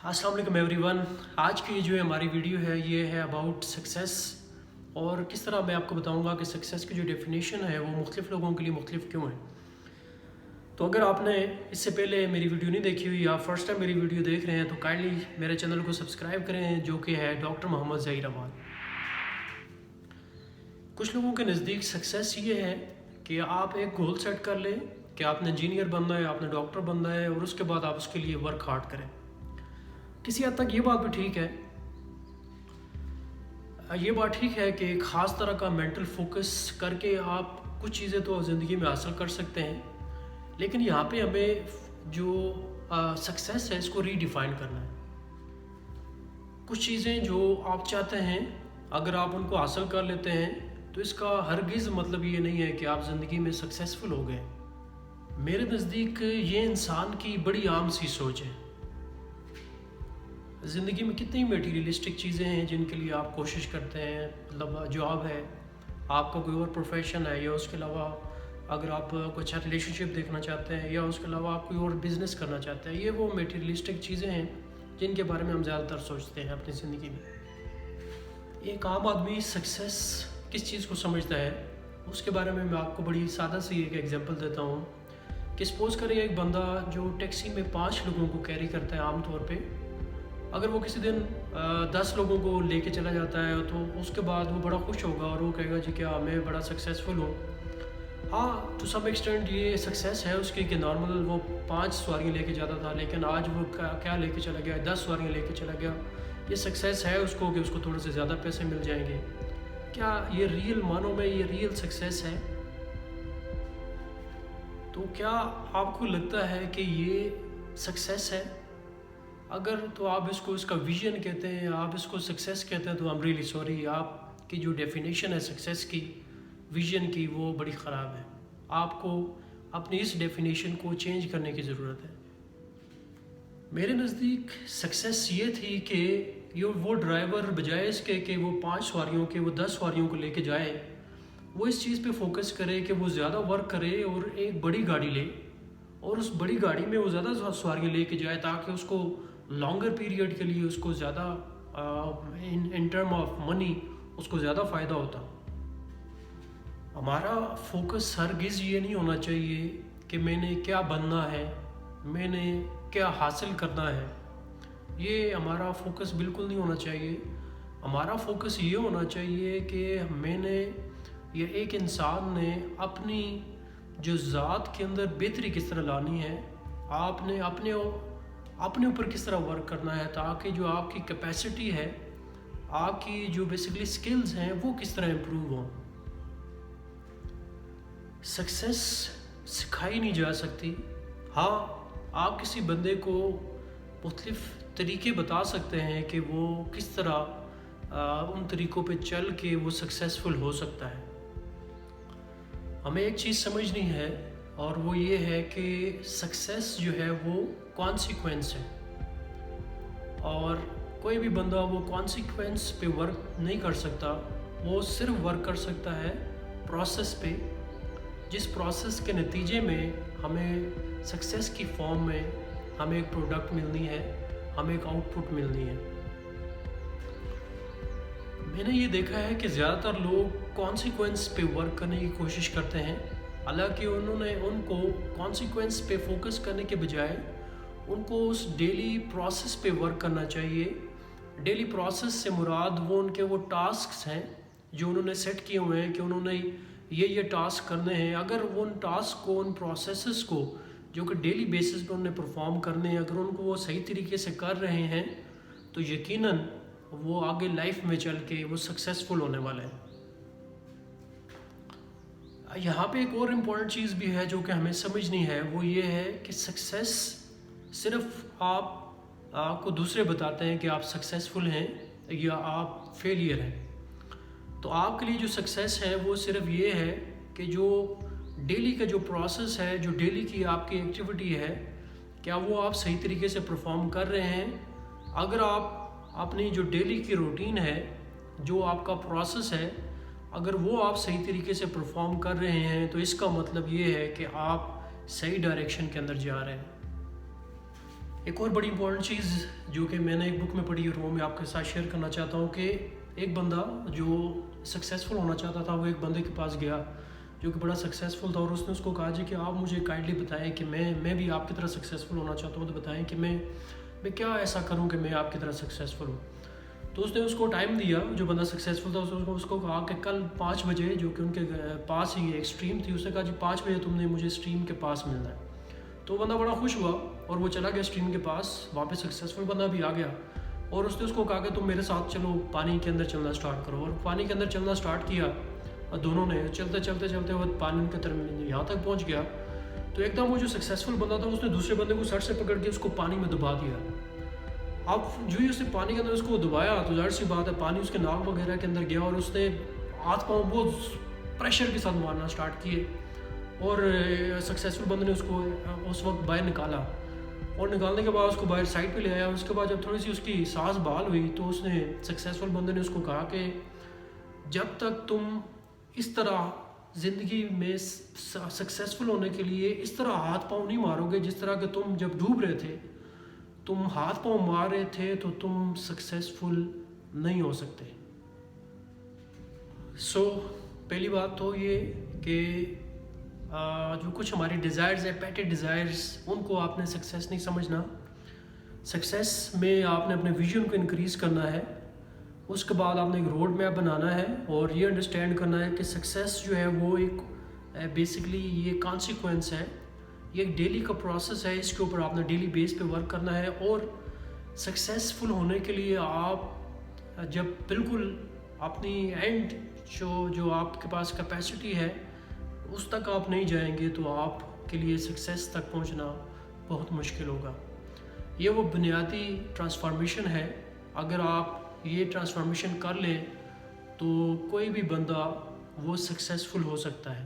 अस्सलाम वालेकुम एवरीवन। आज की जो हमारी वीडियो है ये है अबाउट सक्सेस और किस तरह मैं आपको बताऊंगा कि सक्सेस की जो डेफिनेशन है वो मुख्तलिफ़ लोगों के लिए मुख्तलिफ क्यों है। तो अगर आपने इससे पहले मेरी वीडियो नहीं देखी हुई या फर्स्ट टाइम मेरी वीडियो देख रहे हैं तो काइंडली मेरे चैनल को सब्सक्राइब करें, जो कि है डॉक्टर मोहम्मद ज़हीर अमान। कुछ लोगों के नज़दीक सक्सेस ये है कि आप एक गोल सेट कर लें कि आपने इंजीनियर बनना है, आपने डॉक्टर बनना है और उसके बाद आप उसके लिए वर्क हार्ड करें। किसी हद तक ये बात भी ठीक है। ये बात ठीक है कि एक ख़ास तरह का मेंटल फोकस करके आप कुछ चीज़ें तो ज़िंदगी में हासिल कर सकते हैं, लेकिन यहाँ पे हमें जो सक्सेस है इसको रीडिफ़ाइन करना है। कुछ चीज़ें जो आप चाहते हैं अगर आप उनको हासिल कर लेते हैं तो इसका हरगिज़ मतलब ये नहीं है कि आप ज़िंदगी में सक्सेसफुल हो गए। मेरे नज़दीक ये इंसान की बड़ी आम सी सोच है। ज़िंदगी में कितनी मटीरियलिस्टिक चीज़ें हैं जिनके लिए आप कोशिश करते हैं, मतलब जॉब है, आपका कोई और प्रोफेशन है, या उसके अलावा अगर आप कोई अच्छा रिलेशनशिप देखना चाहते हैं, या उसके अलावा आप कोई और बिज़नेस करना चाहते हैं। ये वो मटीरियलिस्टिक चीज़ें हैं जिनके बारे में हम ज़्यादातर सोचते हैं अपनी ज़िंदगी में। एक आम आदमी सक्सेस किस चीज़ को समझता है उसके बारे में मैं आपको बड़ी सादा सी एक एग्जांपल देता हूँ कि सपोज़ करें एक बंदा जो टैक्सी में 5 लोगों को कैरी करता है आम तौर पे, अगर वो किसी दिन 10 लोगों को लेके चला जाता है तो उसके बाद वो बड़ा खुश होगा और वो कहेगा जी क्या मैं बड़ा सक्सेसफुल हूँ। हाँ, टू सम एक्सटेंट ये सक्सेस है उसकी कि नॉर्मल वो 5 सवारियाँ लेके जाता था, लेकिन आज वो क्या लेके चला गया, 10 सवारियाँ लेके चला गया। ये सक्सेस है उसको कि उसको थोड़े से ज़्यादा पैसे मिल जाएंगे। क्या ये रियल मानो में ये रियल सक्सेस है? तो क्या आपको लगता है कि ये सक्सेस है? अगर तो आप इसको इसका विजन कहते हैं, आप इसको सक्सेस कहते हैं, तो आई एम रियली सॉरी। आपकी जो डेफिनेशन है सक्सेस की, विजन की, वो बड़ी ख़राब है। आपको अपनी इस डेफिनेशन को चेंज करने की ज़रूरत है। मेरे नज़दीक सक्सेस ये थी कि ये वो ड्राइवर बजाय इसके कि वो 5 सवारियों के वो 10 सवारियों को लेके जाए, वो इस चीज़ पे फोकस करे कि वो ज़्यादा वर्क करे और एक बड़ी गाड़ी ले और उस बड़ी गाड़ी में वो ज़्यादा सवारियाँ लेके जाए ताकि उसको लॉन्गर पीरियड के लिए उसको ज़्यादा इन टर्म ऑफ मनी उसको ज़्यादा फ़ायदा होता। हमारा फोकस हरगिज़ ये नहीं होना चाहिए कि मैंने क्या बनना है, मैंने क्या हासिल करना है। ये हमारा फोकस बिल्कुल नहीं होना चाहिए। हमारा फोकस ये होना चाहिए कि मैंने ये एक इंसान ने अपनी जो ज़ात के अंदर बेहतरी किस तरह लानी है, आपने अपने ऊपर किस तरह वर्क करना है ताकि जो आपकी कैपेसिटी है, आपकी जो बेसिकली स्किल्स हैं वो किस तरह इम्प्रूव हों। सक्सेस सिखाई नहीं जा सकती। हाँ, आप किसी बंदे को मुख्तलिफ़ तरीके बता सकते हैं कि वो किस तरह उन तरीक़ों पे चल के वो सक्सेसफुल हो सकता है। हमें एक चीज़ समझनी है और वो ये है कि सक्सेस जो है वो कॉन्सिक्वेंस है, और कोई भी बंदा वो कॉन्सिक्वेंस पे वर्क नहीं कर सकता। वो सिर्फ वर्क कर सकता है प्रोसेस पे, जिस प्रोसेस के नतीजे में हमें सक्सेस की फॉर्म में हमें एक प्रोडक्ट मिलनी है, हमें एक आउटपुट मिलनी है। मैंने ये देखा है कि ज़्यादातर लोग कॉन्सिक्वेंस पे वर्क करने की कोशिश करते हैं, हालांकि उनको कॉन्सिक्वेंस पे फोकस करने के बजाय उनको उस डेली प्रोसेस पे वर्क करना चाहिए। डेली प्रोसेस से मुराद वो टास्क्स हैं जो उन्होंने सेट किए हुए हैं कि उन्होंने ये टास्क करने हैं। अगर वो उन टास्क को, उन प्रोसेसेस को जो कि डेली बेसिस पे उन्हें परफॉर्म करने हैं, अगर उनको वो सही तरीके से कर रहे हैं तो यकीनन वो आगे लाइफ में चल के वो सक्सेसफुल होने वाले हैं। यहाँ पे एक और इम्पॉर्टेंट चीज़ भी है जो कि हमें समझनी है, वो ये है कि सक्सेस सिर्फ आपको दूसरे बताते हैं कि आप सक्सेसफुल हैं या आप फेलियर हैं। तो आपके लिए जो सक्सेस है वो सिर्फ ये है कि जो डेली का जो प्रोसेस है, जो डेली की आपकी एक्टिविटी है, क्या वो आप सही तरीके से परफॉर्म कर रहे हैं। अगर आप अपनी जो डेली की रूटीन है, जो आपका प्रोसेस है, अगर वो आप सही तरीके से परफॉर्म कर रहे हैं तो इसका मतलब ये है कि आप सही डायरेक्शन के अंदर जा रहे हैं। ایک اور بڑی امپورٹنٹ چیز جو کہ میں نے ایک بک میں پڑھی اور وہ میں آپ کے ساتھ شیئر کرنا چاہتا ہوں کہ ایک بندہ جو سکسیزفل ہونا چاہتا تھا وہ ایک بندے کے پاس گیا جو کہ بڑا سکسیزفل تھا، اور اس نے اس کو کہا جی کہ آپ مجھے کائنڈلی بتائیں کہ میں بھی آپ کی طرح سکسیزفل ہونا چاہتا ہوں، تو بتائیں کہ میں کیا ایسا کروں کہ میں آپ کی طرح سکسیزفل ہوں۔ تو اس نے اس کو ٹائم دیا، جو بندہ سکسیزفل تھا اس کو کہا کہ کل 5 بجے، جو کہ ان کے پاس ہی ایک اسٹریم تھی، اس نے کہا جی 5 بجے تم نے مجھے اسٹریم کے پاس ملنا ہے۔ تو بندہ بڑا خوش ہوا اور وہ چلا گیا اسٹریم کے پاس، وہاں پہ سکسیزفل بندہ بھی آ گیا، اور اس نے اس کو کہا کہ تم میرے ساتھ چلو پانی کے اندر چلنا اسٹارٹ کرو، اور پانی کے اندر چلنا اسٹارٹ کیا، اور دونوں نے چلتے وہ پانی کے طرف یہاں تک پہنچ گیا۔ تو ایک دم وہ جو سکسیزفل بندہ تھا اس نے دوسرے بندے کو سر سے پکڑ کے اس کو پانی میں دبا دیا۔ اب جو ہی اس نے پانی کے اندر اس کو دبایا تو ظاہر سی بات ہے پانی اس کے ناک وغیرہ کے اندر گیا، اور اس نے ہاتھ پاؤں بہت پریشر کے ساتھ مارنا اسٹارٹ کیے، اور سکسیزفل بندے نے اس کو اس وقت باہر نکالا، اور نکالنے کے بعد اس کو باہر سائڈ پہ لے آیا۔ اس کے بعد جب تھوڑی سی اس کی سانس بحال ہوئی تو اس نے سکسیزفل بندے نے اس کو کہا کہ جب تک تم اس طرح زندگی میں سکسیزفل ہونے کے لیے اس طرح ہاتھ پاؤں نہیں مارو گے جس طرح کہ تم جب ڈوب رہے تھے تم ہاتھ پاؤں مار رہے تھے، تو تم سکسیزفل نہیں ہو سکتے۔ پہلی بات تو یہ کہ جو کچھ ہماری ڈیزائرز ہیں، پیٹی ڈیزائرز، ان کو آپ نے سکسیس نہیں سمجھنا۔ سکسیس میں آپ نے اپنے ویژن کو انکریز کرنا ہے، اس کے بعد آپ نے ایک روڈ میپ بنانا ہے، اور یہ انڈرسٹینڈ کرنا ہے کہ سکسیس جو ہے وہ ایک بیسکلی یہ کانسیکوینس ہے، یہ ایک ڈیلی کا پروسیس ہے، اس کے اوپر آپ نے ڈیلی بیس پہ ورک کرنا ہے، اور سکسیزفل ہونے کے لیے آپ جب بالکل اپنی اینڈ جو آپ کے پاس کیپیسٹی ہے اس تک آپ نہیں جائیں گے تو آپ کے لیے سکسیس تک پہنچنا بہت مشکل ہوگا۔ یہ وہ بنیادی ٹرانسفارمیشن ہے، اگر آپ یہ ٹرانسفارمیشن کر لیں تو کوئی بھی بندہ وہ سکسیزفل ہو سکتا ہے۔